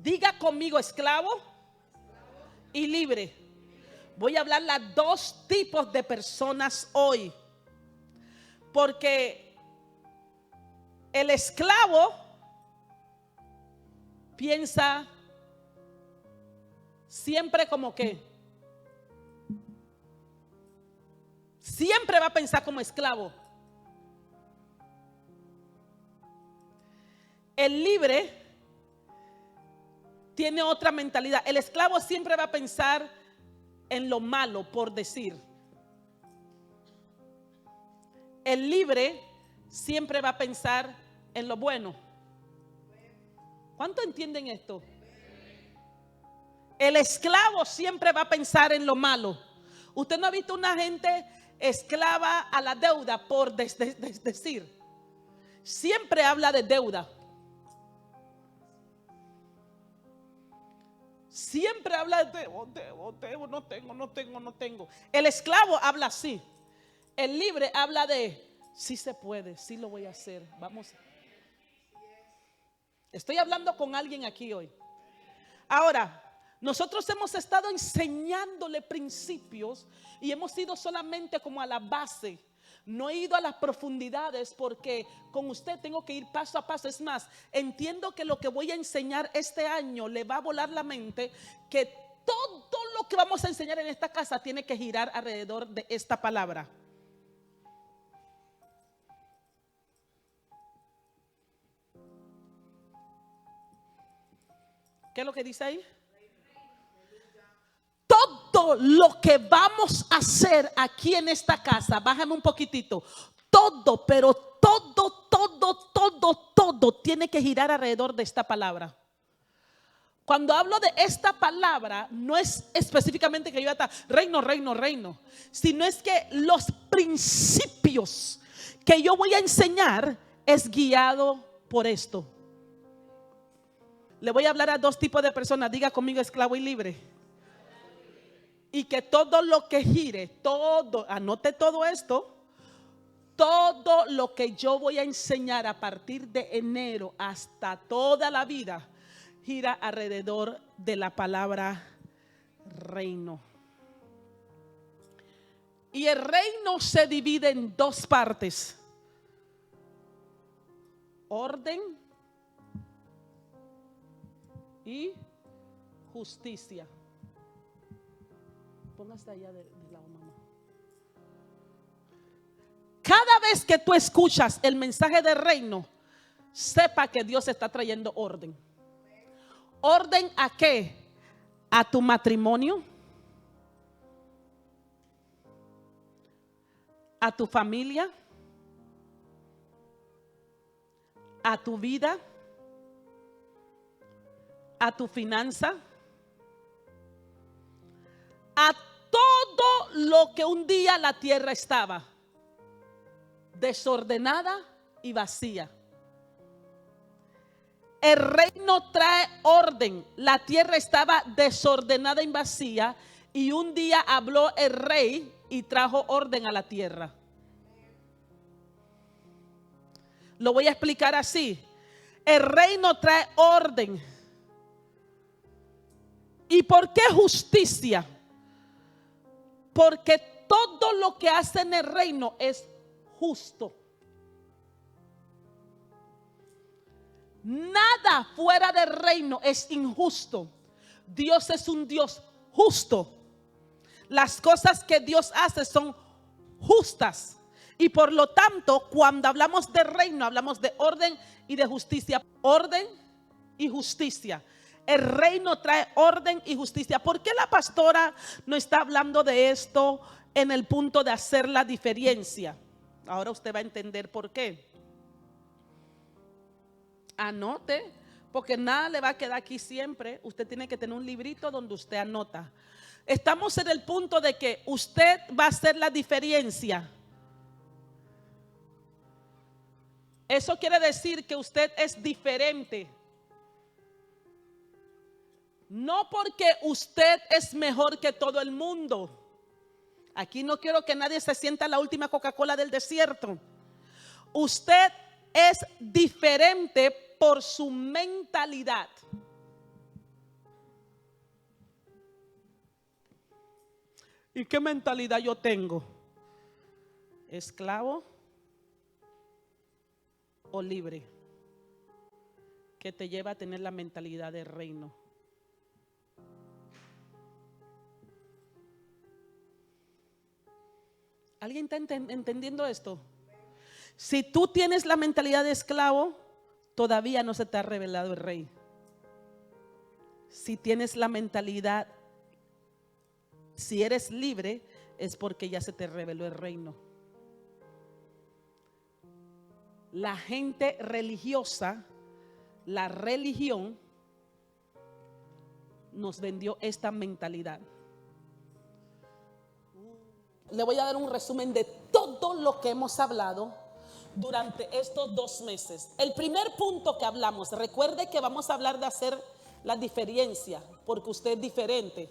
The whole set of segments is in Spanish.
Diga conmigo: esclavo y libre. Voy a hablar las dos tipos de personas hoy, porque el esclavo piensa siempre como que siempre va a pensar como esclavo. El libre tiene otra mentalidad. El esclavo siempre va a pensar en lo malo, por decir. El libre siempre va a pensar en lo bueno. ¿Cuánto entienden esto? El esclavo siempre va a pensar en lo malo. Usted no ha visto una gente esclava a la deuda por decir. Siempre habla de deuda. Siempre habla de debo, no tengo. El esclavo habla así. El libre habla de sí se puede, sí lo voy a hacer. Vamos. Estoy hablando con alguien aquí hoy. Ahora, nosotros hemos estado enseñándole principios y hemos ido solamente como a la base. No he ido a las profundidades porque con usted tengo que ir paso a paso. Es más, entiendo que lo que voy a enseñar este año le va a volar la mente, que todo lo que vamos a enseñar en esta casa tiene que girar alrededor de esta palabra. ¿Qué es lo que dice ahí? Todo lo que vamos a hacer aquí en esta casa, bájame un poquitito, todo, pero todo tiene que girar alrededor de esta palabra. Cuando hablo de esta palabra, no es específicamente que yo hasta reino, sino es que los principios que yo voy a enseñar es guiado por esto. Le voy a hablar a dos tipos de personas. Diga conmigo: esclavo y libre. Y que todo lo que gire, todo, anote todo esto, todo lo que yo voy a enseñar a partir de enero hasta toda la vida, gira alrededor de la palabra reino. Y el reino se divide en dos partes: orden y justicia. Póngase allá de lado, mamá. Cada vez que tú escuchas el mensaje del reino, sepa que Dios está trayendo orden. ¿Orden a qué? A tu matrimonio, a tu familia, a tu vida, a tu finanza, a todo lo que un día la tierra estaba desordenada y vacía. El reino trae orden. La tierra estaba desordenada y vacía, y un día habló el rey y trajo orden a la tierra. Lo voy a explicar así. El reino trae orden. ¿Y por qué justicia? Porque todo lo que hace en el reino es justo. Nada fuera del reino es injusto. Dios es un Dios justo. Las cosas que Dios hace son justas. Y por lo tanto, cuando hablamos de reino, hablamos de orden y de justicia. Orden y justicia. El reino trae orden y justicia. ¿Por qué la pastora no está hablando de esto en el punto de hacer la diferencia? Ahora usted va a entender por qué. Anote, porque nada le va a quedar aquí siempre. Usted tiene que tener un librito donde usted anota. Estamos en el punto de que usted va a hacer la diferencia. Eso quiere decir que usted es diferente. No porque usted es mejor que todo el mundo. Aquí no quiero que nadie se sienta la última Coca-Cola del desierto. Usted es diferente por su mentalidad. ¿Y qué mentalidad yo tengo? ¿Esclavo o libre? Que te lleva a tener la mentalidad del reino. ¿Alguien está entendiendo esto? Si tú tienes la mentalidad de esclavo, todavía no se te ha revelado el rey. Si tienes la mentalidad, si eres libre, es porque ya se te reveló el reino. La gente religiosa, la religión, nos vendió esta mentalidad. Le voy a dar un resumen de todo lo que hemos hablado durante estos 2 meses. El primer punto que hablamos, recuerde que vamos a hablar de hacer la diferencia, porque usted es diferente.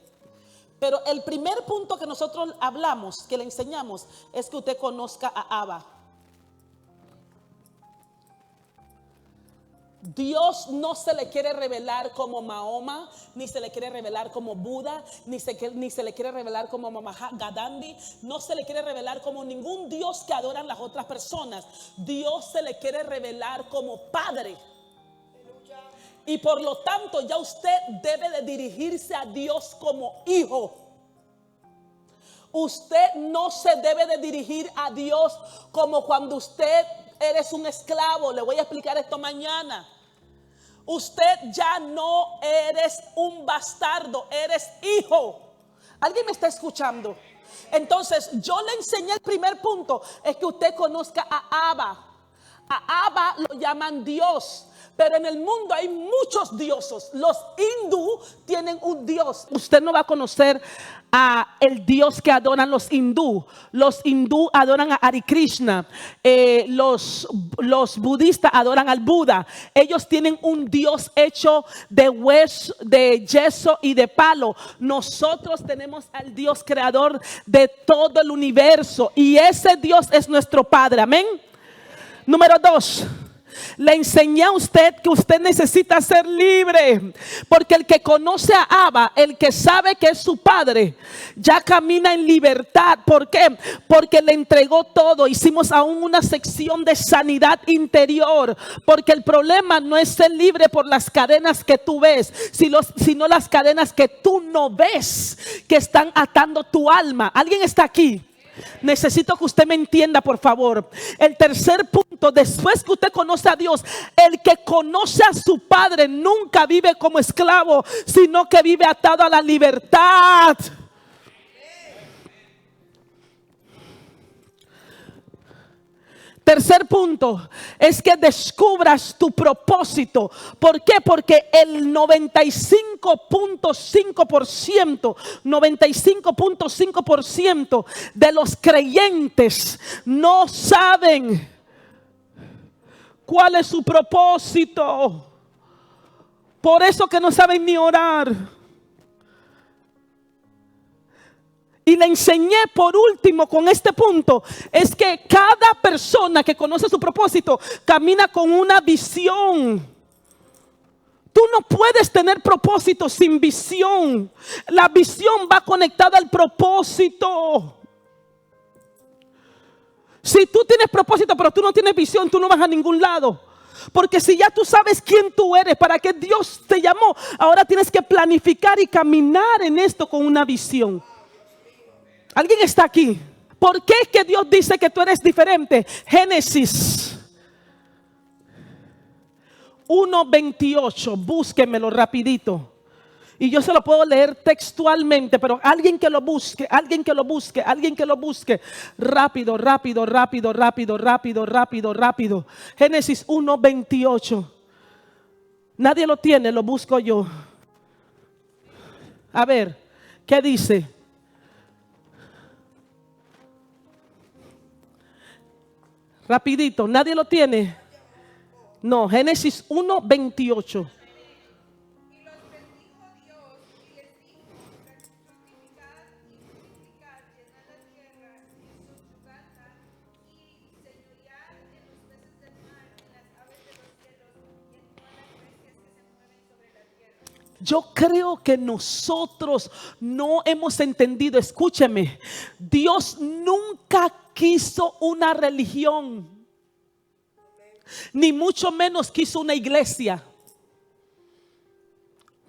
Pero el primer punto que nosotros hablamos, que le enseñamos, es que usted conozca a Abba. Dios no se le quiere revelar como Mahoma, ni se le quiere revelar como Buda, ni se le quiere revelar como Mahatma Gandhi. No se le quiere revelar como ningún Dios que adoran las otras personas. Dios se le quiere revelar como Padre. Y por lo tanto ya usted debe de dirigirse a Dios como hijo. Usted no se debe de dirigir a Dios como cuando usted eres un esclavo. Le voy a explicar esto mañana. Usted ya no eres un bastardo, eres hijo. ¿Alguien me está escuchando? Entonces yo le enseñé el primer punto, es que usted conozca a Abba. A Abba lo llaman Dios. Pero en el mundo hay muchos dioses. Los hindú tienen un Dios. Usted no va a conocer a el Dios que adoran los hindú. Los hindú adoran a Hare Krishna. Los budistas adoran al Buda. Ellos tienen un Dios hecho de hueso, de yeso y de palo. Nosotros tenemos al Dios creador de todo el universo. Y ese Dios es nuestro Padre. Amén. Número 2. Le enseñé a usted que usted necesita ser libre, porque el que conoce a Abba, el que sabe que es su padre, ya camina en libertad. ¿Por qué? Porque le entregó todo. Hicimos aún una sección de sanidad interior, porque el problema no es ser libre por las cadenas que tú ves, sino las cadenas que tú no ves, que están atando tu alma. ¿Alguien está aquí? Necesito que usted me entienda, por favor. El tercer punto, después que usted conoce a Dios, el que conoce a su Padre nunca vive como esclavo, sino que vive atado a la libertad. Tercer punto es que descubras tu propósito. ¿Por qué? Porque el 95.5% de los creyentes no saben cuál es su propósito. Por eso que no saben ni orar. Y le enseñé por último con este punto, es que cada persona que conoce su propósito camina con una visión. Tú no puedes tener propósito sin visión. La visión va conectada al propósito. Si tú tienes propósito pero tú no tienes visión, tú no vas a ningún lado. Porque si ya tú sabes quién tú eres, para qué Dios te llamó, ahora tienes que planificar y caminar en esto con una visión. ¿Alguien está aquí? ¿Por qué es que Dios dice que tú eres diferente? Génesis 1:28, búsquenmelo rapidito. Y yo se lo puedo leer textualmente, pero alguien que lo busque, alguien que lo busque, alguien que lo busque. Rápido, rápido, rápido, rápido, rápido, rápido, rápido. Génesis 1:28. Nadie lo tiene, lo busco yo. A ver, ¿qué dice? Rapidito, ¿nadie lo tiene? No, Génesis 1:28. Yo creo que nosotros no hemos entendido, escúcheme, Dios nunca quiso una religión, ni mucho menos quiso una iglesia.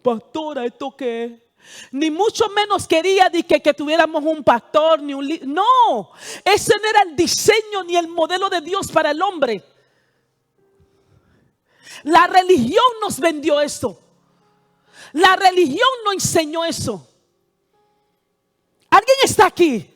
Pastora, ¿esto qué es? Ni mucho menos quería que tuviéramos un pastor ni un líder. No, ese no era el diseño ni el modelo de Dios para el hombre. La religión nos vendió eso. La religión nos enseñó eso. ¿Alguien está aquí?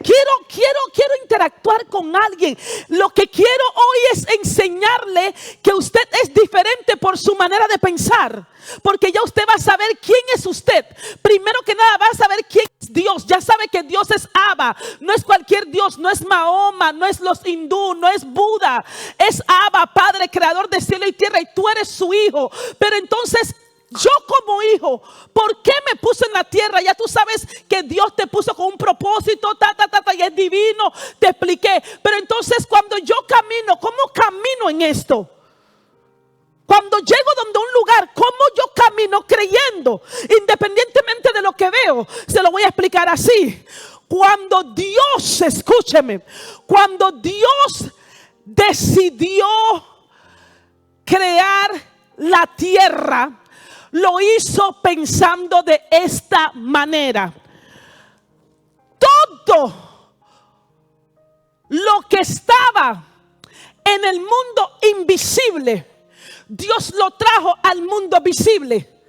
Quiero interactuar con alguien. Lo que quiero hoy es enseñarle que usted es diferente por su manera de pensar. Porque ya usted va a saber quién es usted. Primero que nada va a saber quién es Dios. Ya sabe que Dios es Abba. No es cualquier Dios, no es Mahoma, no es los hindú, no es Buda. Es Abba, Padre, creador de cielo y tierra, y tú eres su hijo. Pero entonces, yo como hijo, ¿por qué me puse en la tierra? Ya tú sabes que Dios te puso con un propósito, y es divino, te expliqué. Pero entonces cuando yo camino, ¿cómo camino en esto? Cuando llego donde un lugar, ¿cómo yo camino creyendo? Independientemente de lo que veo, se lo voy a explicar así. Cuando Dios, escúcheme, cuando Dios decidió crear la tierra, lo hizo pensando de esta manera. Todo lo que estaba en el mundo invisible, Dios lo trajo al mundo visible.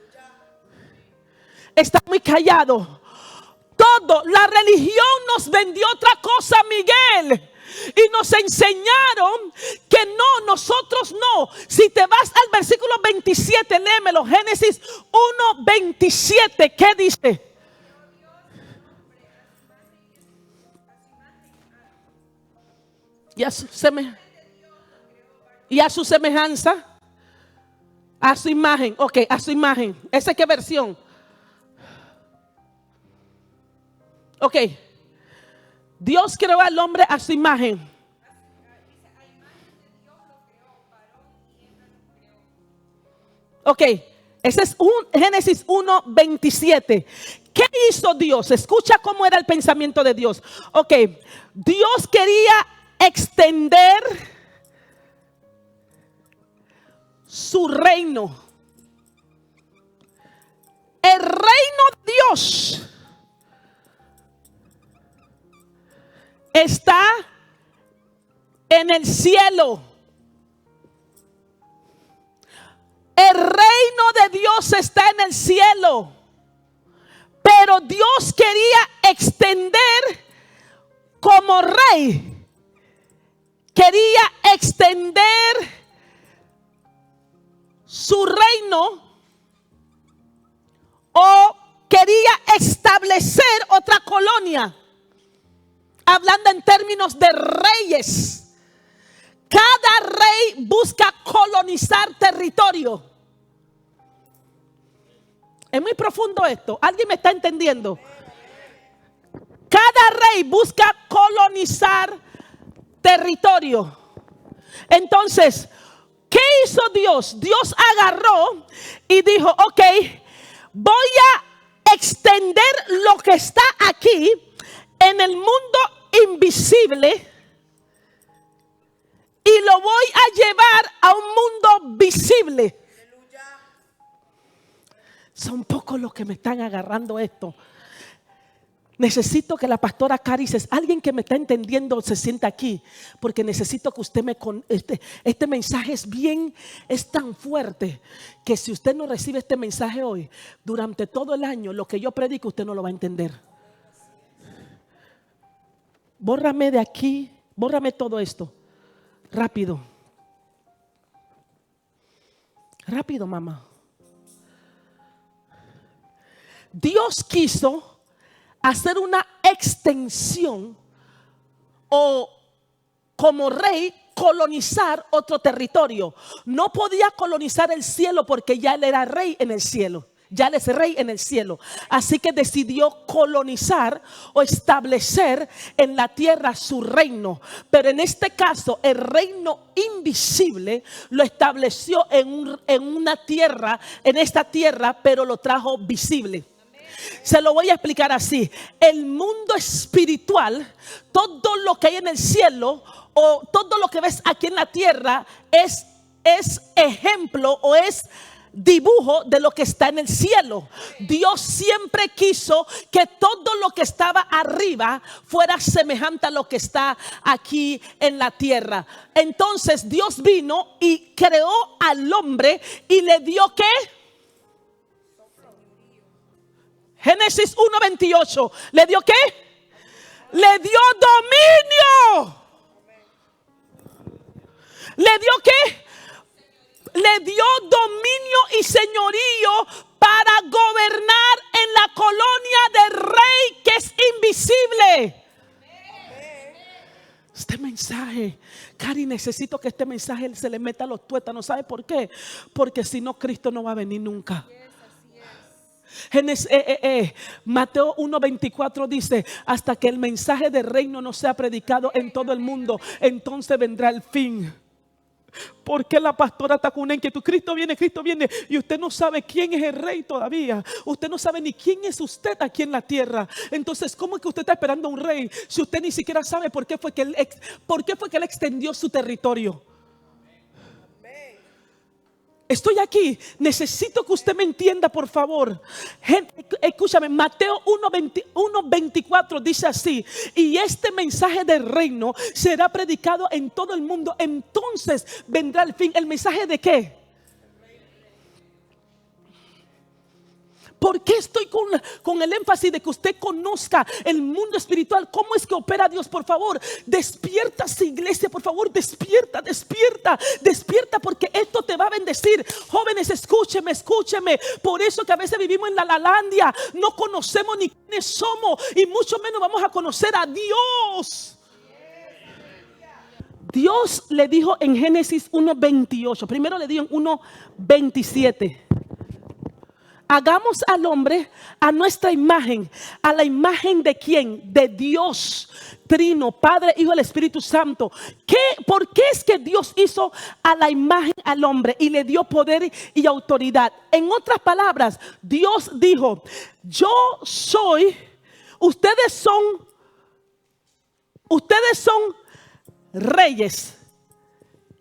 Está muy callado. Todo, la religión nos vendió otra cosa, Miguel. Y nos enseñaron que no, nosotros no. Si te vas al versículo 27, léemelo, Génesis 1:27, ¿qué dice? Y a su semejanza, a su imagen. Ok, a su imagen. ¿Esa qué versión? Ok. Dios creó al hombre a su imagen. Ok, ese es Génesis 1:27. ¿Qué hizo Dios? Escucha cómo era el pensamiento de Dios. Ok, Dios quería extender su reino. El reino de Dios está en el cielo. El reino de Dios está en el cielo. Pero Dios quería extender como rey. Quería extender su reino, o quería establecer otra colonia. Hablando en términos de reyes, cada rey busca colonizar territorio. Es muy profundo esto. ¿Alguien me está entendiendo? Cada rey busca colonizar territorio. Entonces, ¿qué hizo Dios? Dios agarró y dijo, ok, voy a extender lo que está aquí en el mundo invisible y lo voy a llevar a un mundo visible. Son pocos los que me están agarrando esto. Necesito que la pastora Carices, alguien que me está entendiendo, se sienta aquí, porque necesito que usted este mensaje es tan fuerte que si usted no recibe este mensaje hoy, durante todo el año, lo que yo predico, usted no lo va a entender. Bórrame de aquí, bórrame todo esto. Rápido. Rápido, mamá. Dios quiso hacer una extensión o como rey colonizar otro territorio. No podía colonizar el cielo porque ya él era rey en el cielo. Ya Él es rey en el cielo. Así que decidió colonizar o establecer en la tierra su reino. Pero en este caso, el reino invisible lo estableció en una tierra, en esta tierra, pero lo trajo visible. Se lo voy a explicar así. El mundo espiritual, todo lo que hay en el cielo o todo lo que ves aquí en la tierra es ejemplo o es dibujo de lo que está en el cielo. Dios siempre quiso que todo lo que estaba arriba fuera semejante a lo que está aquí en la tierra. Entonces Dios vino y creó al hombre y le dio ¿qué? Génesis 1:28. ¿Le dio qué? Le dio dominio. ¿Le dio qué? Le dio dominio y señorío para gobernar en la colonia del rey que es invisible. Este mensaje, Cari, necesito que este mensaje se le meta a los tuétanos. ¿Sabe por qué? Porque si no, Cristo no va a venir nunca. Mateo 1:24 dice: hasta que el mensaje del reino no sea predicado en todo el mundo, entonces vendrá el fin. ¿Por qué la pastora está con una inquietud? Cristo viene y usted no sabe quién es el rey todavía. Usted no sabe ni quién es usted aquí en la tierra. Entonces, ¿cómo es que usted está esperando a un rey si usted ni siquiera sabe por qué fue que él extendió su territorio? Estoy aquí, necesito que usted me entienda, por favor. Escúchame, Mateo 1:24 dice así: y este mensaje del reino será predicado en todo el mundo, entonces vendrá el fin. ¿El mensaje de qué? ¿Por qué estoy con el énfasis de que usted conozca el mundo espiritual? ¿Cómo es que opera Dios? Por favor, despierta, iglesia, por favor, despierta, porque esto te va a bendecir. Jóvenes, escúcheme. Por eso que a veces vivimos en la lalandia, no conocemos ni quiénes somos y mucho menos vamos a conocer a Dios. Dios le dijo en Génesis 1:28, primero le dijo en 1:27: hagamos al hombre a nuestra imagen. ¿A la imagen de quién? De Dios Trino, Padre, Hijo y el Espíritu Santo. ¿Por qué es que Dios hizo a la imagen al hombre y le dio poder y autoridad? En otras palabras, Dios dijo: yo soy, ustedes son reyes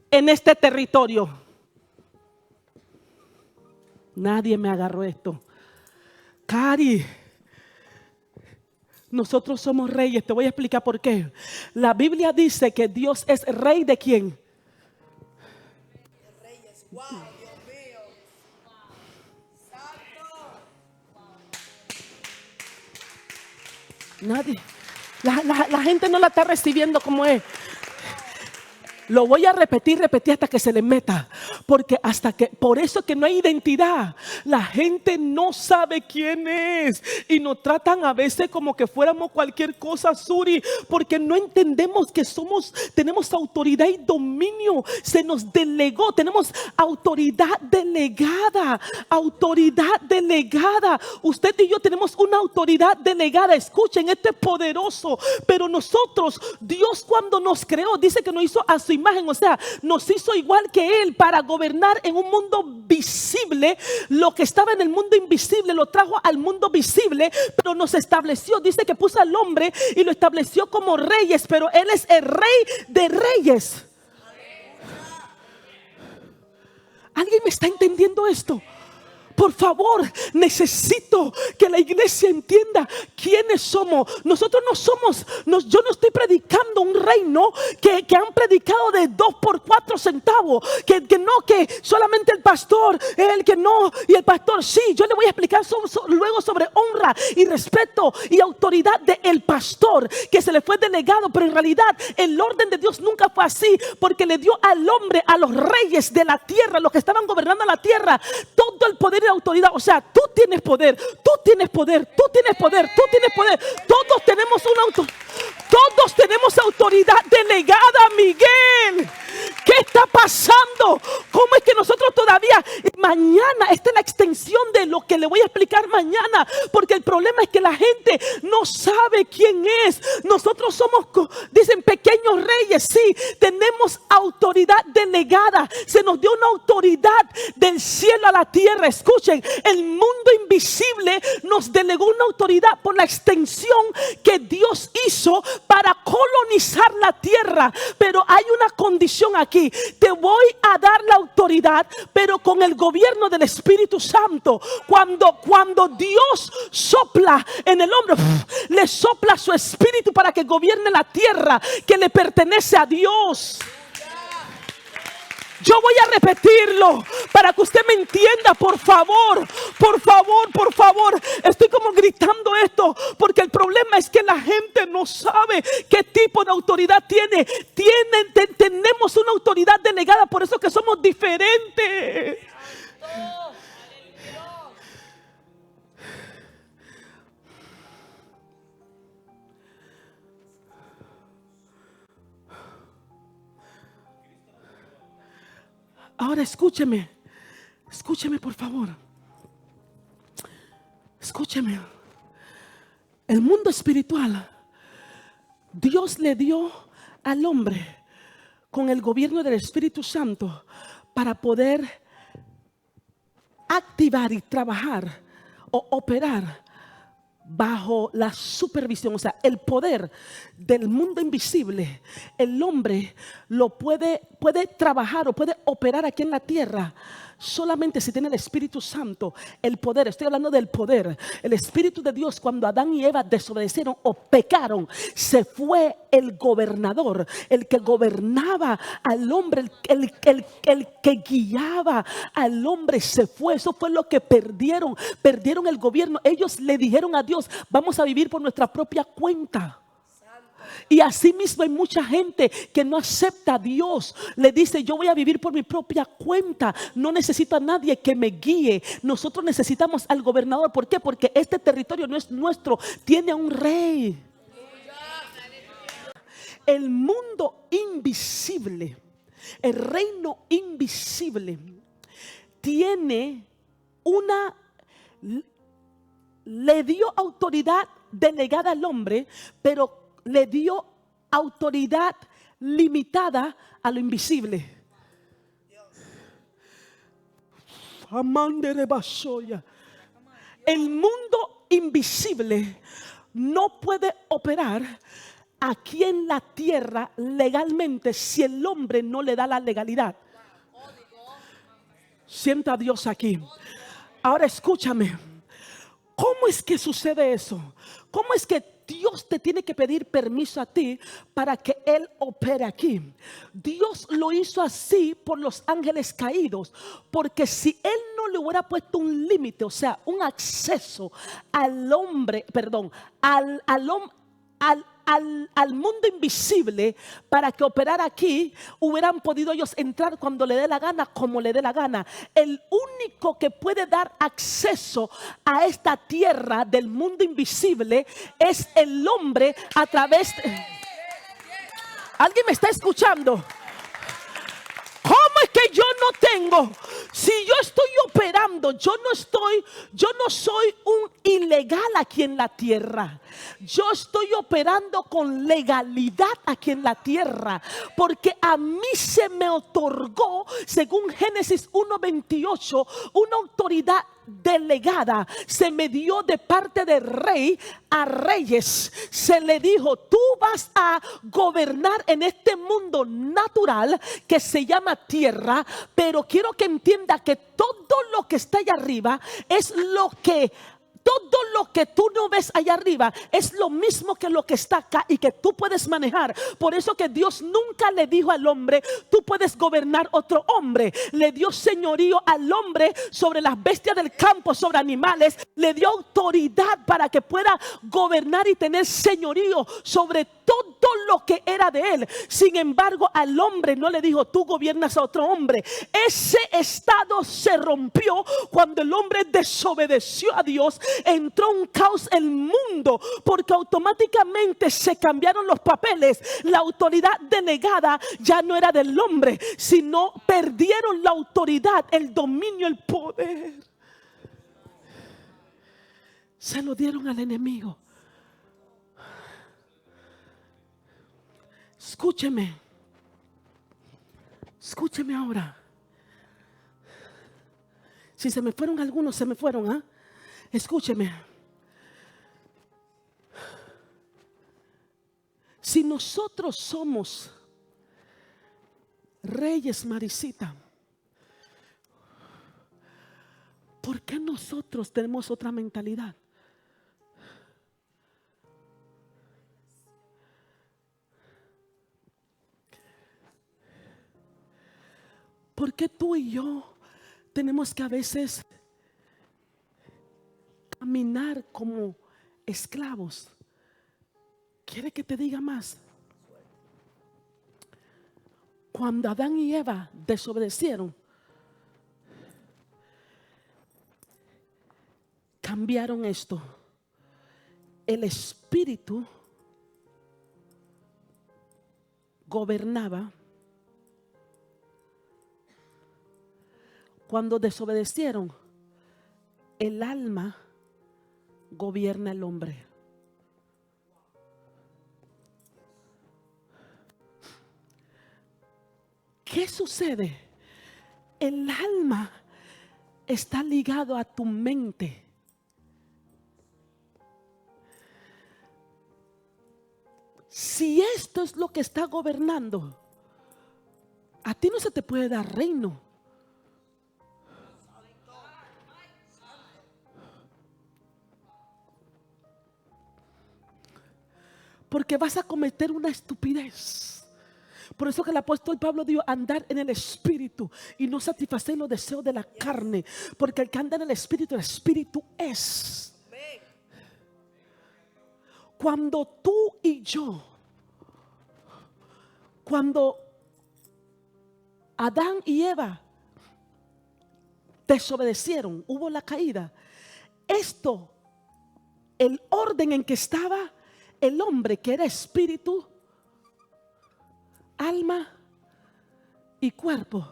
en este territorio. Nadie me agarró esto. Cari, nosotros somos reyes. Te voy a explicar por qué. La Biblia dice que Dios es rey de quién. Reyes. Wow, Dios mío. Santo. Nadie. La gente no la está recibiendo como es. Lo voy a repetir hasta que se le meta. Por eso que no hay identidad. La gente no sabe quién es. Y nos tratan a veces como que fuéramos cualquier cosa, Suri. Porque no entendemos que tenemos autoridad y dominio. Se nos delegó. Tenemos autoridad delegada. Autoridad delegada. Usted y yo tenemos una autoridad delegada. Escuchen, esto es poderoso. Pero nosotros, Dios cuando nos creó, dice que nos hizo a su imagen, o sea, nos hizo igual que Él para gobernar en un mundo visible. Lo que estaba en el mundo invisible lo trajo al mundo visible, pero nos estableció, dice que puso al hombre y lo estableció como reyes, pero Él es el rey de reyes. ¿Alguien me está entendiendo esto? Por favor, necesito que la iglesia entienda quiénes somos. Nosotros no somos, yo no estoy predicando un reino que han predicado de 2 por 4 centavos. Que solamente el pastor, el que no, y el pastor sí. Yo le voy a explicar luego sobre honra y respeto y autoridad del pastor que se le fue delegado. Pero en realidad el orden de Dios nunca fue así, porque le dio al hombre, a los reyes de la tierra, los que estaban gobernando la tierra, todo el poder y autoridad. O sea, tú tienes poder. Todos tenemos autoridad delegada, Miguel. ¿Qué está pasando? ¿Cómo es que nosotros todavía mañana, esta es la extensión de lo que le voy a explicar mañana, porque el problema es que la gente no sabe quién es. Nosotros somos, dicen, pequeños reyes. Sí, tenemos autoridad delegada. Se nos dio una autoridad del cielo a la tierra. Escuchen, el mundo invisible nos delegó una autoridad por la extensión que Dios hizo para colonizar la tierra. Pero hay una condición aquí: te voy a dar la autoridad, pero con el gobierno del Espíritu Santo. Cuando Dios sopla en el hombre, le sopla su espíritu para que gobierne la tierra que le pertenece a Dios. Yo voy a repetirlo para que usted me entienda, por favor, por favor, por favor. Estoy como gritando esto porque el problema es que la gente no sabe qué tipo de autoridad tiene. Tenemos una autoridad delegada, por eso que somos diferentes. Ahora escúcheme por favor. Escúcheme. El mundo espiritual, Dios le dio al hombre con el gobierno del Espíritu Santo para poder activar y trabajar o operar bajo la supervisión, o sea, el poder del mundo invisible. El hombre lo puede trabajar o puede operar aquí en la tierra solamente si tiene el Espíritu Santo, el poder. Estoy hablando del poder. El Espíritu de Dios, cuando Adán y Eva desobedecieron o pecaron, se fue el gobernador, el que gobernaba al hombre, el que guiaba al hombre, se fue. Eso fue lo que perdieron el gobierno. Ellos le dijeron a Dios: vamos a vivir por nuestra propia cuenta. Y así mismo hay mucha gente que no acepta a Dios. Le dice: yo voy a vivir por mi propia cuenta, no necesito a nadie que me guíe. Nosotros necesitamos al gobernador. ¿Por qué? Porque este territorio no es nuestro, tiene un rey. El mundo invisible, el reino invisible, tiene le dio autoridad delegada al hombre, pero le dio autoridad limitada a lo invisible. El mundo invisible no puede operar aquí en la tierra legalmente si el hombre no le da la legalidad. Sienta a Dios aquí. Ahora escúchame. ¿Cómo es que sucede eso? ¿Cómo es que Dios te tiene que pedir permiso a ti para que Él opere aquí? Dios lo hizo así por los ángeles caídos, porque si Él no le hubiera puesto un límite, o sea, un acceso al hombre, perdón, al mundo invisible para que operara aquí, hubieran podido ellos entrar cuando le dé la gana, como le dé la gana. El único que puede dar acceso a esta tierra del mundo invisible es el hombre a través de... ¿Alguien me está escuchando? ¿Cómo es que yo no tengo? Si yo estoy operando, yo no soy un ilegal aquí en la tierra. Yo estoy operando con legalidad aquí en la tierra, porque a mí se me otorgó, según Génesis 1:28, una autoridad delegada. Se me dio de parte del rey a reyes. Se le dijo: tú vas a gobernar en este mundo natural que se llama tierra, pero quiero que entienda que todo lo que está allá arriba es todo lo que tú no ves allá arriba es lo mismo que lo que está acá y que tú puedes manejar. Por eso que Dios nunca le dijo al hombre: tú puedes gobernar otro hombre. Le dio señorío al hombre sobre las bestias del campo, sobre animales. Le dio autoridad para que pueda gobernar y tener señorío sobre todo lo que era de él. Sin embargo, al hombre no le dijo: tú gobiernas a otro hombre. Ese estado se rompió cuando el hombre desobedeció a Dios. Entró un caos en el mundo, porque automáticamente se cambiaron los papeles. La autoridad delegada ya no era del hombre, sino perdieron la autoridad, el dominio, el poder. se lo dieron al enemigo. Escúcheme. Escúcheme ahora. Si se me fueron algunos, se me fueron, ¿ah? Escúcheme. Si nosotros somos reyes, Marisita, ¿por qué nosotros tenemos otra mentalidad? ¿Por qué tú y yo tenemos que a veces caminar como esclavos? ¿Quiere que te diga más? Cuando Adán y Eva desobedecieron, cambiaron esto. El espíritu gobernaba. Cuando desobedecieron, el alma gobierna al hombre. ¿Qué sucede? El alma está ligado a tu mente. Si esto es lo que está gobernando, a ti no se te puede dar reino. Porque vas a cometer una estupidez. Por eso que el apóstol Pablo dijo: andar en el espíritu y no satisfacer los deseos de la carne. Porque el que anda en el espíritu es. Cuando tú y yo, cuando Adán y Eva desobedecieron, hubo la caída. Esto, el orden en que estaba el hombre, que era espíritu, alma y cuerpo,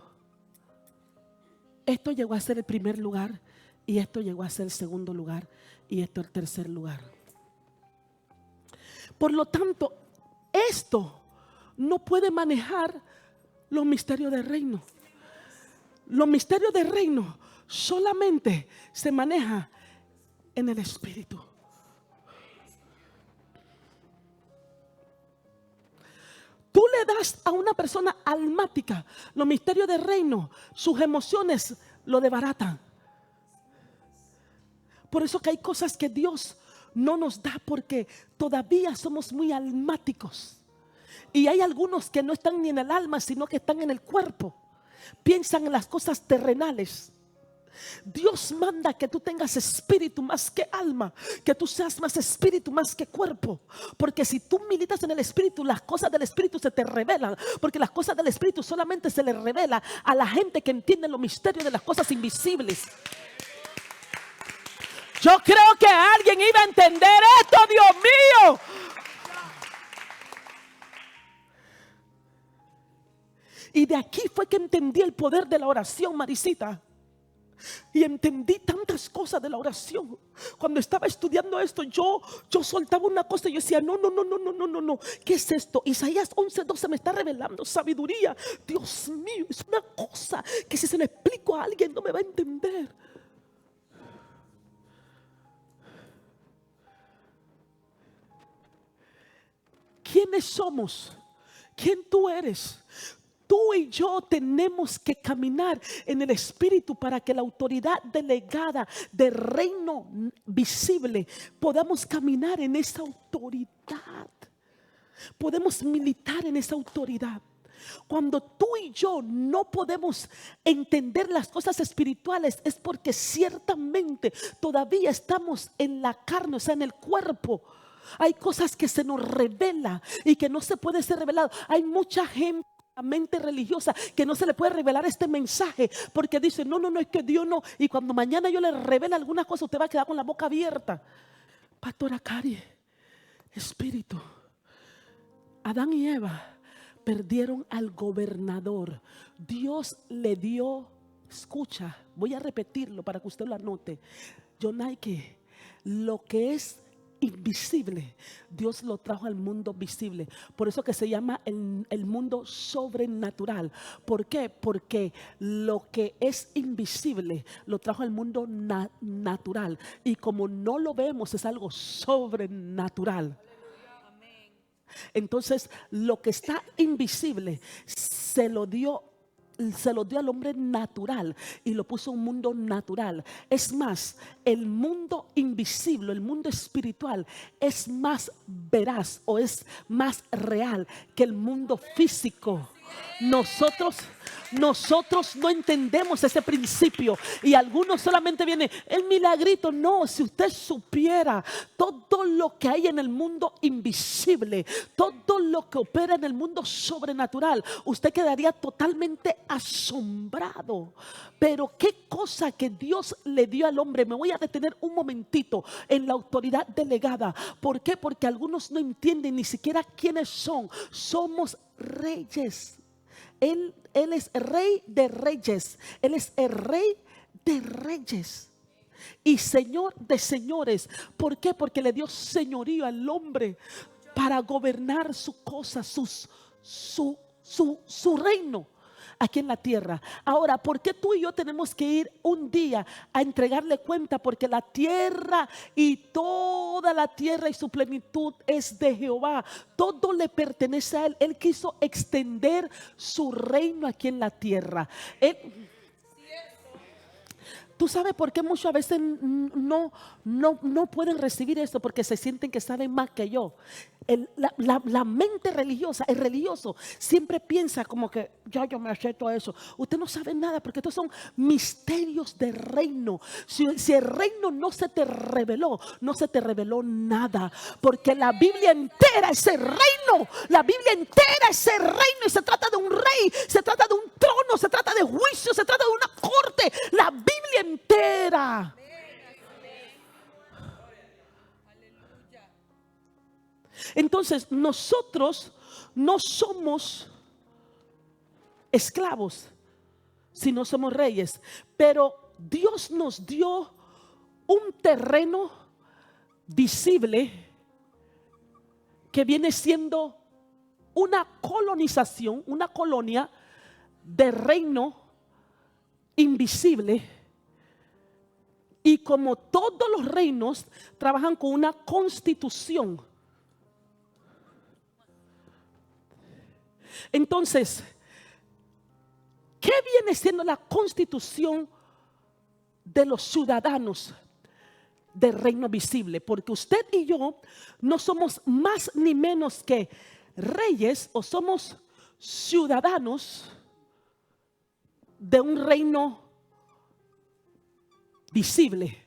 esto llegó a ser el primer lugar, y esto llegó a ser el segundo lugar, y esto el tercer lugar. Por lo tanto, esto no puede manejar los misterios del reino. Los misterios del reino solamente se maneja en el espíritu. Tú le das a una persona almática los misterios del reino, sus emociones lo desbaratan. Por eso que hay cosas que Dios no nos da, porque todavía somos muy almáticos. Y hay algunos que no están ni en el alma, sino que están en el cuerpo. Piensan en las cosas terrenales. Dios manda que tú tengas espíritu más que alma, que tú seas más espíritu más que cuerpo. Porque si tú militas en el espíritu, las cosas del espíritu se te revelan. Porque las cosas del espíritu solamente se les revela a la gente que entiende los misterios de las cosas invisibles. Yo creo que alguien iba a entender esto, Dios mío. Y de aquí fue que entendí el poder de la oración, Marisita. Y entendí tantas cosas de la oración. Cuando estaba estudiando esto, yo soltaba una cosa y yo decía: no. ¿Qué es esto? Isaías 11:12 me está revelando sabiduría. Dios mío, es una cosa que si se lo explico a alguien no me va a entender. ¿Quiénes somos? ¿Quién tú eres? Tú y yo tenemos que caminar en el espíritu para que la autoridad delegada del reino visible podamos caminar en esa autoridad. Podemos militar en esa autoridad. Cuando tú y yo no podemos entender las cosas espirituales, es porque ciertamente todavía estamos en la carne, o sea, en el cuerpo. Hay cosas que se nos revela y que no se puede ser revelado. Hay mucha gente, la mente religiosa, que no se le puede revelar este mensaje porque dice: no, es que Dios no. Y cuando mañana yo le revele alguna cosa, usted va a quedar con la boca abierta. Pastora Cari, espíritu. Adán y Eva perdieron al gobernador. Dios le dio, escucha, voy a repetirlo para que usted lo anote. Yonaike, lo que es invisible, Dios lo trajo al mundo visible. Por eso que se llama el mundo sobrenatural. ¿Por qué? Porque lo que es invisible lo trajo al mundo natural. Y como no lo vemos, es algo sobrenatural. Entonces, lo que está invisible se lo dio al hombre natural y lo puso en un mundo natural. Es más, el mundo invisible, el mundo espiritual es más veraz o es más real que el mundo físico. Nosotros no entendemos ese principio y algunos solamente vienen el milagrito. No, si usted supiera todo lo que hay en el mundo invisible, todo lo que opera en el mundo sobrenatural, usted quedaría totalmente asombrado. Pero qué cosa que Dios le dio al hombre. Me voy a detener un momentito en la autoridad delegada. ¿Por qué? Porque algunos no entienden ni siquiera quiénes son. Somos reyes. Él es rey de reyes. Él es el rey de reyes y señor de señores. ¿Por qué? Porque le dio señorío al hombre para gobernar su cosa, su reino aquí en la tierra. Ahora, ¿por qué tú y yo tenemos que ir un día a entregarle cuenta? Porque la tierra y toda la tierra y su plenitud es de Jehová. Todo le pertenece a Él. Él quiso extender su reino aquí en la tierra. ¿Tú sabes por qué muchas veces no pueden recibir esto? Porque se sienten que saben más que yo. La mente religiosa, el religioso siempre piensa como que yo me acepto a eso. Usted no sabe nada porque estos son misterios de reino. Si el reino no se te reveló, no se te reveló nada. Porque la Biblia entera es el reino. La Biblia entera es el reino y se trata de un rey, se trata de un trono, se trata de juicio, se trata de una corte. La Biblia entera. Entonces nosotros no somos esclavos, sino somos reyes. Pero Dios nos dio un terreno visible que viene siendo una colonización, una colonia de reino invisible. Y como todos los reinos trabajan con una constitución. Entonces, ¿qué viene siendo la constitución de los ciudadanos del reino visible? Porque usted y yo no somos más ni menos que reyes, o somos ciudadanos de un reino visible.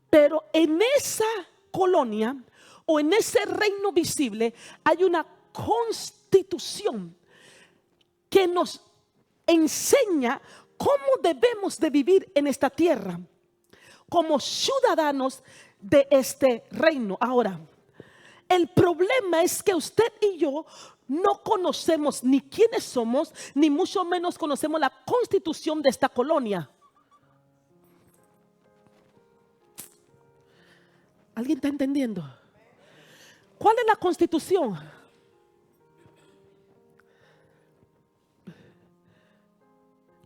Pero en esa colonia o en ese reino visible hay una constitución que nos enseña cómo debemos de vivir en esta tierra como ciudadanos de este reino. Ahora, el problema es que usted y yo no conocemos ni quiénes somos, ni mucho menos conocemos la constitución de esta colonia. ¿Alguien está entendiendo? ¿Cuál es la constitución?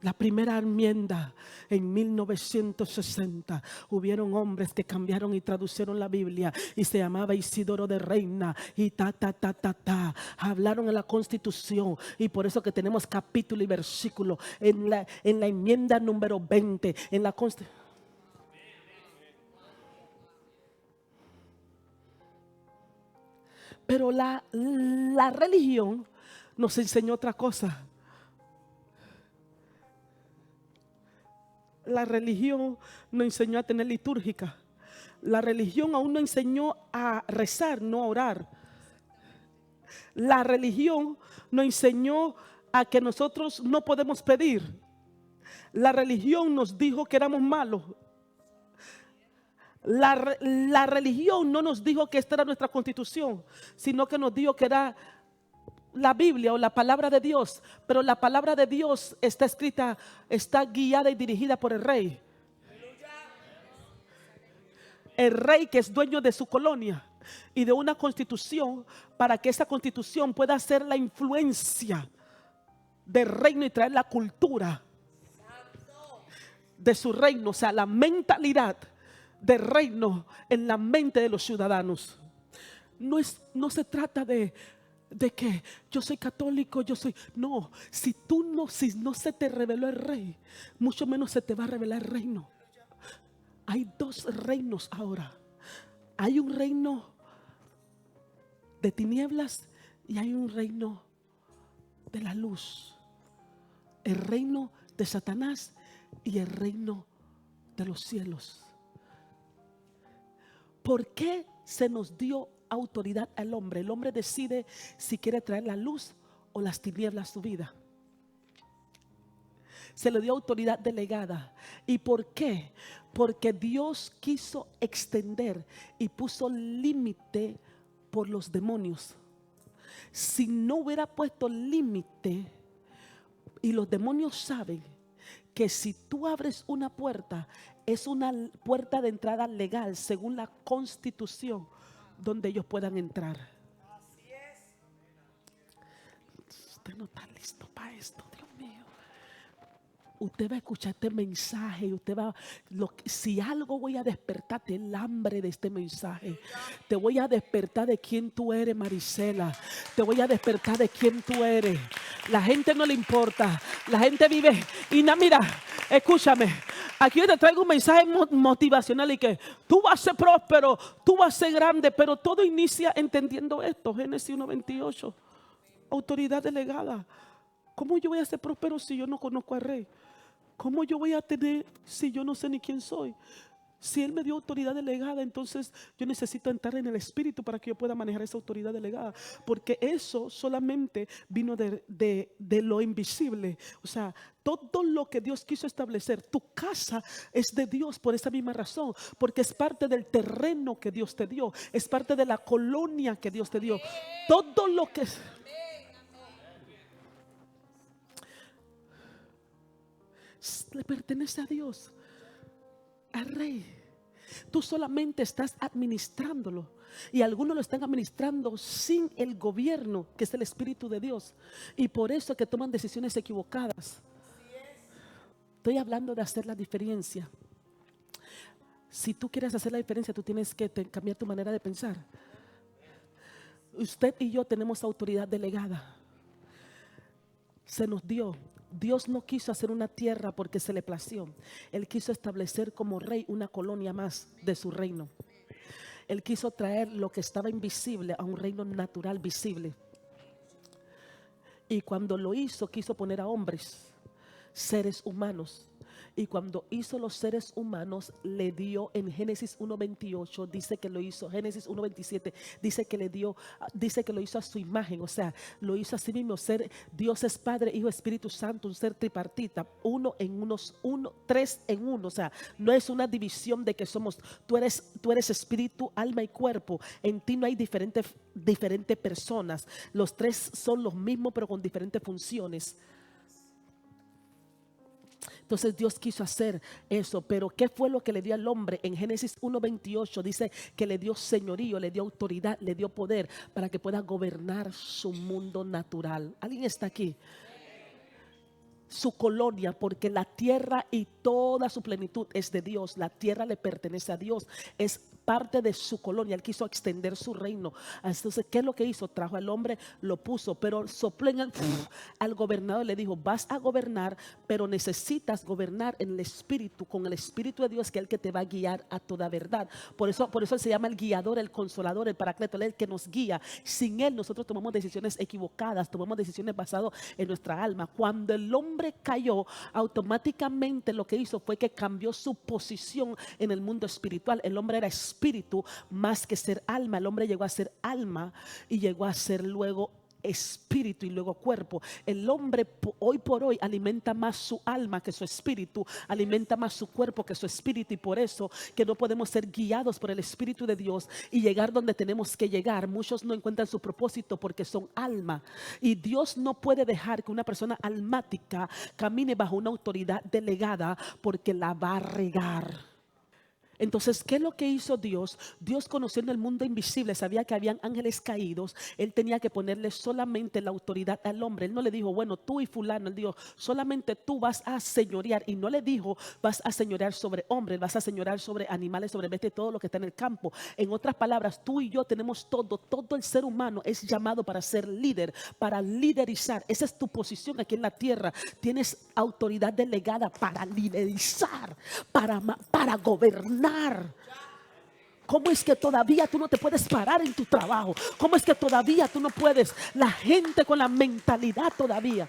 La primera enmienda en 1960, hubieron hombres que cambiaron y traducieron la Biblia y se llamaba Isidoro de Reina y hablaron en la constitución, y por eso que tenemos capítulo y versículo en la enmienda número 20 en la constitución. Pero la religión nos enseñó otra cosa. La religión nos enseñó a tener litúrgica. La religión aún nos enseñó a rezar, no a orar. La religión nos enseñó a que nosotros no podemos pedir. La religión nos dijo que éramos malos. La religión no nos dijo que esta era nuestra constitución, sino que nos dijo que era la Biblia o la palabra de Dios. Pero la palabra de Dios está escrita, está guiada y dirigida por el rey. el rey que es dueño de su colonia y de una constitución, para que esa constitución pueda ser la influencia del reino y traer la cultura de su reino, o sea, la mentalidad del reino en la mente de los ciudadanos. No se trata de que yo soy católico, no, si no se te reveló el rey, mucho menos se te va a revelar el reino. Hay dos reinos ahora. Hay un reino de tinieblas y hay un reino de la luz. El reino de Satanás y el reino de los cielos. ¿Por qué se nos dio autoridad al hombre? El hombre decide si quiere traer la luz o las tinieblas a su vida. Se le dio autoridad delegada. ¿Y por qué? Porque Dios quiso extender y puso límite por los demonios. Si no hubiera puesto límite, y los demonios saben que si tú abres una puerta, es una puerta de entrada legal según la Constitución, donde ellos puedan entrar. Así es. Usted no está listo para esto, Dios mío. Usted va a escuchar este mensaje y si algo voy a despertarte el hambre de este mensaje. Te voy a despertar de quién tú eres, Marisela. Te voy a despertar de quién tú eres. La gente no le importa. La gente vive. Y mira, escúchame. Aquí yo te traigo un mensaje motivacional y que tú vas a ser próspero, tú vas a ser grande, pero todo inicia entendiendo esto. Génesis 1:28. Autoridad delegada. ¿Cómo yo voy a ser próspero si yo no conozco al rey? ¿Cómo yo voy a tener si yo no sé ni quién soy? Si Él me dio autoridad delegada, entonces yo necesito entrar en el Espíritu para que yo pueda manejar esa autoridad delegada. Porque eso solamente vino de lo invisible. O sea, todo lo que Dios quiso establecer, tu casa es de Dios por esa misma razón. Porque es parte del terreno que Dios te dio. Es parte de la colonia que Dios te dio. Todo lo que le pertenece a Dios, al rey. Tú solamente estás administrándolo. Y algunos lo están administrando sin el gobierno, que es el Espíritu de Dios. Y por eso es que toman decisiones equivocadas. Estoy hablando de hacer la diferencia. Si tú quieres hacer la diferencia, tú tienes que cambiar tu manera de pensar. Usted y yo tenemos autoridad delegada. Se nos dio. Dios no quiso hacer una tierra porque se le plació. Él quiso establecer como rey una colonia más de su reino. Él quiso traer lo que estaba invisible a un reino natural visible. Y cuando lo hizo, quiso poner a hombres, seres humanos. Y cuando hizo los seres humanos, le dio en Génesis 1:28, dice que lo hizo, Génesis 1:27, dice que lo hizo a su imagen, o sea, lo hizo a sí mismo, ser Dios es Padre, Hijo, Espíritu Santo, un ser tripartita, tres en uno, o sea, no es una división de que tú eres espíritu, alma y cuerpo, en ti no hay diferentes personas, los tres son los mismos pero con diferentes funciones. Entonces Dios quiso hacer eso, pero ¿qué fue lo que le dio al hombre? En Génesis 1:28 dice que le dio señorío, le dio autoridad, le dio poder para que pueda gobernar su mundo natural. ¿Alguien está aquí? Su colonia, porque la tierra y toda su plenitud es de Dios. La tierra le pertenece a Dios, es parte de su colonia. Él quiso extender su reino. Entonces, ¿qué es lo que hizo? Trajo al hombre, lo puso, pero sopló al gobernador y le dijo: vas a gobernar, pero necesitas gobernar en el Espíritu, con el Espíritu de Dios, que es el que te va a guiar a toda verdad. Por eso él se llama el guiador, el consolador, el paracleto, el que nos guía. Sin él nosotros tomamos decisiones equivocadas, tomamos decisiones basadas en nuestra alma. Cuando el hombre cayó, automáticamente lo que hizo fue que cambió su posición en el mundo espiritual. El hombre era espíritu más que ser alma. El hombre llegó a ser alma y llegó a ser luego espíritu y luego cuerpo. El hombre hoy por hoy alimenta más su alma que su espíritu, alimenta más su cuerpo que su espíritu, y por eso que no podemos ser guiados por el Espíritu de Dios y llegar donde tenemos que llegar. Muchos no encuentran su propósito porque son alma, y Dios no puede dejar que una persona almática camine bajo una autoridad delegada, porque la va a regar. Entonces, ¿qué es lo que hizo Dios? Dios, conociendo el mundo invisible, sabía que habían ángeles caídos. Él tenía que ponerle solamente la autoridad al hombre. Él no le dijo, bueno, tú y fulano. Él dijo, solamente tú vas a señorear. Y no le dijo, vas a señorear sobre hombres, vas a señorear sobre animales, sobre bestias, todo lo que está en el campo. En otras palabras, tú y yo tenemos todo el ser humano es llamado para ser líder, para liderizar. Esa es tu posición aquí en la tierra. Tienes autoridad delegada para liderizar, para gobernar. ¿Cómo es que todavía tú no te puedes parar en tu trabajo? ¿Cómo es que todavía tú no puedes? La gente con la mentalidad todavía.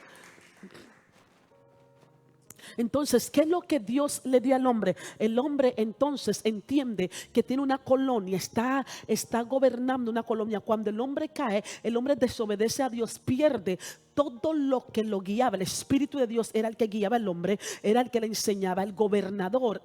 Entonces, ¿qué es lo que Dios le dio al hombre? El hombre entonces entiende que tiene una colonia, está gobernando una colonia. Cuando el hombre cae, el hombre desobedece a Dios, pierde todo lo que lo guiaba. El Espíritu de Dios era el que guiaba al hombre, era el que le enseñaba. El gobernador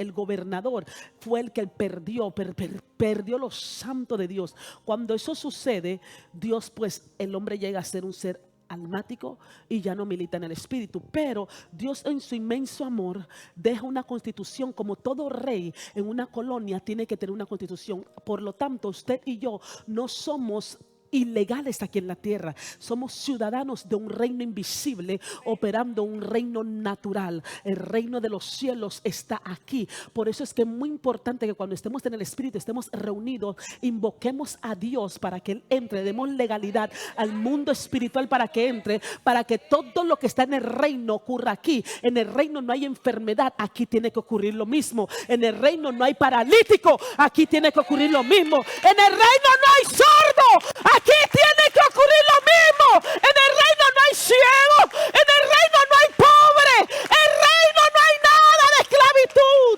fue el que perdió lo santo de Dios. Cuando eso sucede, Dios, pues el hombre llega a ser un ser almático y ya no milita en el espíritu. Pero Dios, en su inmenso amor, deja una constitución. Como todo rey en una colonia tiene que tener una constitución. Por lo tanto, usted y yo no somos ilegales aquí en la tierra. Somos ciudadanos de un reino invisible operando un reino natural. El reino de los cielos está aquí. Por eso es que es muy importante que cuando estemos en el espíritu, estemos reunidos, invoquemos a Dios para que Él entre, demos legalidad al mundo espiritual para que entre, para que todo lo que está en el reino ocurra aquí. En el reino no hay enfermedad, aquí tiene que ocurrir lo mismo. En el reino no hay paralítico, aquí tiene que ocurrir lo mismo. En el reino no hay sordo, aquí tiene que ocurrir lo mismo. En el reino no hay ciego, en el reino no hay pobre, en el reino no hay nada de esclavitud.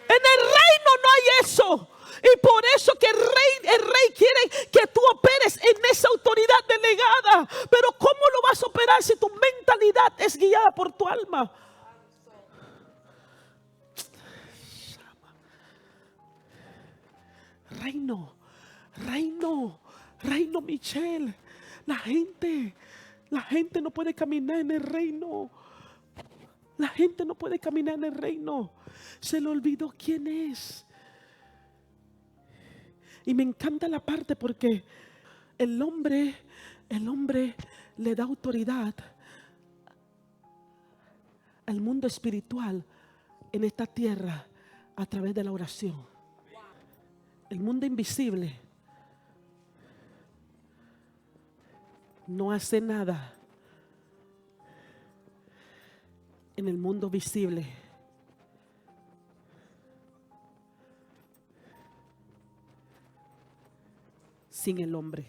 En el reino no hay eso. Y por eso que el rey quiere que tú operes en esa autoridad delegada. Pero ¿cómo lo vas a operar si tu mentalidad es guiada por tu alma? Reino Michelle. La gente no puede caminar en el reino. La gente no puede caminar en el reino. Se le olvidó quién es. Y me encanta la parte porque el hombre le da autoridad al mundo espiritual en esta tierra a través de la oración. El mundo invisible no hace nada en el mundo visible. Sin el hombre.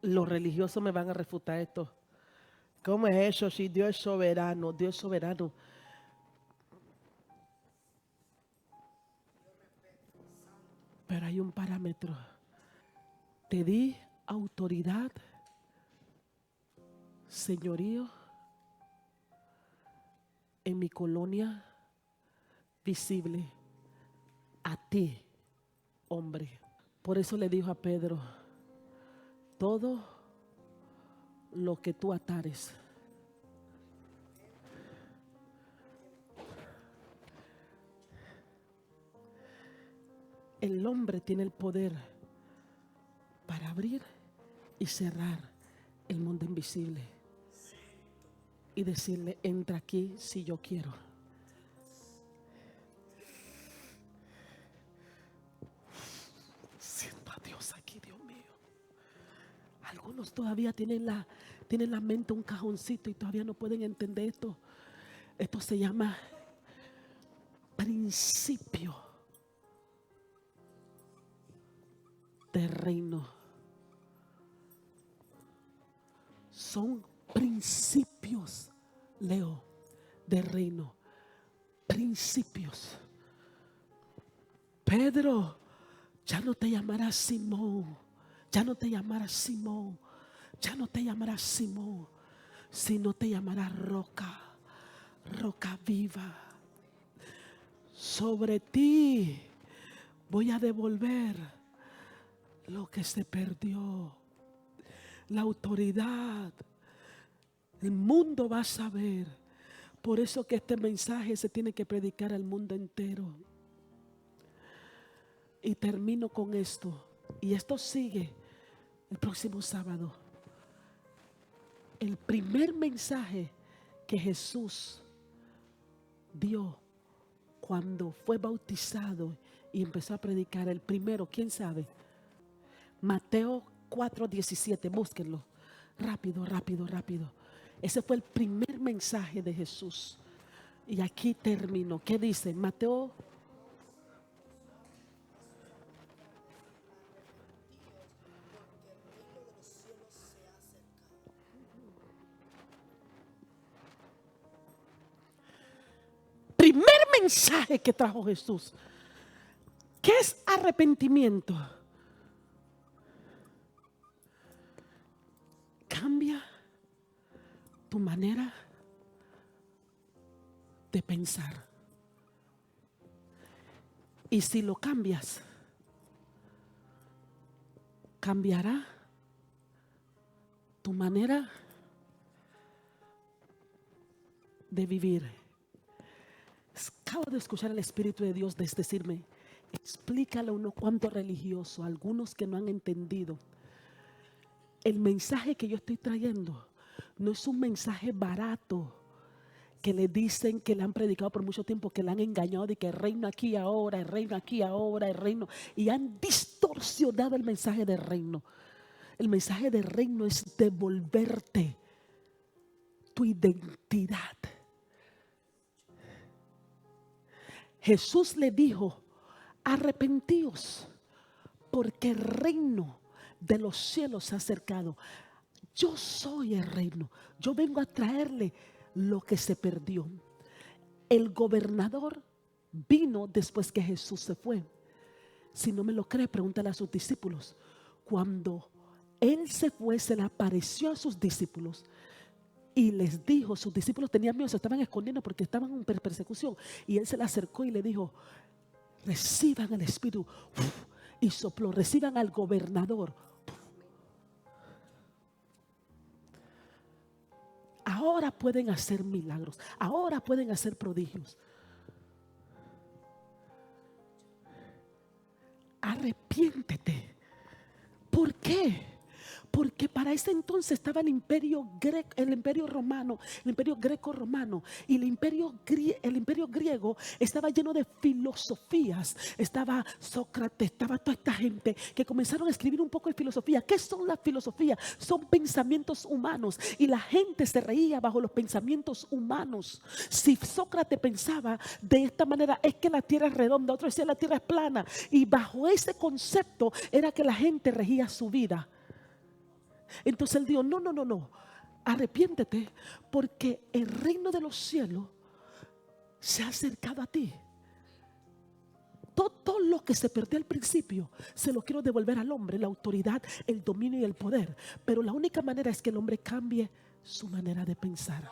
Los religiosos me van a refutar esto. ¿Cómo es eso si Dios es soberano? Dios es soberano. Pero hay un parámetro. Te di autoridad, señorío, en mi colonia visible, a ti, hombre. Por eso le dijo a Pedro, todo lo que tú atares, el hombre tiene el poder para abrir y cerrar el mundo invisible y decirle, entra aquí si yo quiero. Siento a Dios aquí, Dios mío. Algunos todavía tienen la mente un cajoncito y todavía no pueden entender esto. Esto se llama principio del reino. Son principios, Leo, del reino. Principios. Pedro, ya no te llamarás Simón. Ya no te llamarás Simón. Ya no te llamarás Simón, sino te llamarás roca. Roca viva. Sobre ti voy a devolver lo que se perdió, la autoridad. El mundo va a saber. Por eso que este mensaje se tiene que predicar al mundo entero. Y termino con esto. Y esto sigue el próximo sábado. El primer mensaje que Jesús dio cuando fue bautizado y empezó a predicar, el primero, ¿quién sabe? Mateo 4:17, búsquenlo. Rápido, rápido, rápido. Ese fue el primer mensaje de Jesús. Y aquí termino. ¿Qué dice? Mateo. Primer mensaje que trajo Jesús. ¿Qué es arrepentimiento? Cambia tu manera de pensar. Y si lo cambias, cambiará tu manera de vivir. Acabo de escuchar al Espíritu de Dios decirme, explícale a unos cuantos religiosos, algunos que no han entendido. El mensaje que yo estoy trayendo no es un mensaje barato que le dicen, que le han predicado por mucho tiempo, que le han engañado de que el reino aquí ahora, el reino aquí ahora, el reino, y han distorsionado el mensaje del reino. El mensaje del reino es devolverte tu identidad. Jesús le dijo, arrepentíos, porque el reino de los cielos se ha acercado. Yo soy el reino. Yo vengo a traerle lo que se perdió. El gobernador vino después que Jesús se fue. Si no me lo cree, pregúntale a sus discípulos. Cuando él se fue, se le apareció a sus discípulos y les dijo, sus discípulos tenían miedo, se estaban escondiendo porque estaban en persecución. Y él se le acercó y le dijo, reciban el Espíritu. Y sopló, reciban al gobernador. Ahora pueden hacer milagros. Ahora pueden hacer prodigios. Arrepiéntete. ¿Por qué? Porque para ese entonces estaba el imperio romano, el imperio greco-romano, y el imperio griego estaba lleno de filosofías. Estaba Sócrates, estaba toda esta gente que comenzaron a escribir un poco de filosofía. ¿Qué son las filosofías? Son pensamientos humanos, y la gente se reía bajo los pensamientos humanos. Si Sócrates pensaba de esta manera, es que la tierra es redonda, otro decía la tierra es plana, y bajo ese concepto era que la gente regía su vida. Entonces él dijo, no, arrepiéntete, porque el reino de los cielos se ha acercado a ti. Todo lo que se perdió al principio se lo quiero devolver al hombre, la autoridad, el dominio y el poder. Pero la única manera es que el hombre cambie su manera de pensar.